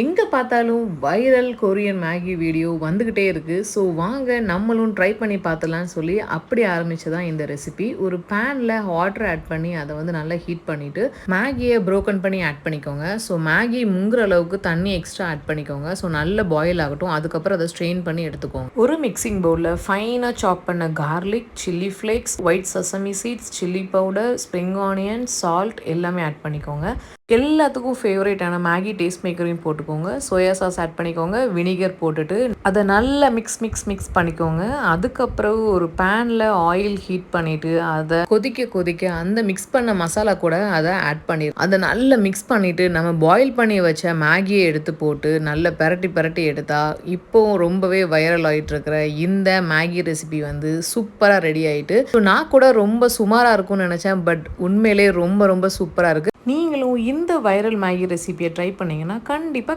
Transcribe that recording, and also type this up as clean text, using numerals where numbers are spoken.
எங்கே பார்த்தாலும் viral Korean Maggi video வந்துக்கிட்டே இருக்குது. ஸோ வாங்க நம்மளும் ட்ரை பண்ணி பார்த்துலான்னு சொல்லி அப்படி ஆரம்பிச்சதான் இந்த ரெசிபி. ஒரு பேனில் வாட்டர் ஆட் பண்ணி அதை வந்து நல்லா ஹீட் பண்ணிவிட்டு மேகியை ப்ரோக்கன் பண்ணி ஆட் பண்ணிக்கோங்க. ஸோ மேகி முங்குற அளவுக்கு தண்ணி எக்ஸ்ட்ரா ஆட் பண்ணிக்கோங்க. ஸோ நல்லா பாயில் ஆகட்டும். அதுக்கப்புறம் அதை ஸ்ட்ரெயின் பண்ணி எடுத்துக்கோங்க. ஒரு மிக்சிங் பவுலில் ஃபைனாக சாப் பண்ண garlic, chilli flakes, white sesame seeds, chilli powder, spring onion, salt எல்லாமே ஆட் பண்ணிக்கோங்க. எல்லாத்துக்கும் ஃபேவரேட்டான மேகி டேஸ்ட் மேக்கரையும் போட்டுக்கோங்க. சோயா சாஸ் ஆட் பண்ணிக்கோங்க. வினிகர் போட்டுட்டு அதை நல்லா மிக்ஸ் பண்ணிக்கோங்க. அதுக்கப்புறம் ஒரு பேனில் ஆயில் ஹீட் பண்ணிவிட்டு அதை கொதிக்க அந்த மிக்ஸ் பண்ண மசாலா கூட அதை ஆட் பண்ணிடும். அதை நல்லா மிக்ஸ் பண்ணிவிட்டு நம்ம பாயில் பண்ணி வச்ச மேகியை எடுத்து போட்டு நல்லா பெரட்டி எடுத்தால் இப்போது ரொம்பவே வைரல் ஆகிட்டு இருக்கிற இந்த மேகி ரெசிபி வந்து சூப்பராக ரெடி ஆகிட்டு. ஸோ நான் கூட ரொம்ப சுமாராக இருக்கும்னு நினச்சேன். பட் உண்மையிலே ரொம்ப சூப்பராக இருக்குது. நீங்களும் இந்த வைரல் மேகி ரெசிபியை ட்ரை பண்ணிங்கன்னா கண்டிப்பாக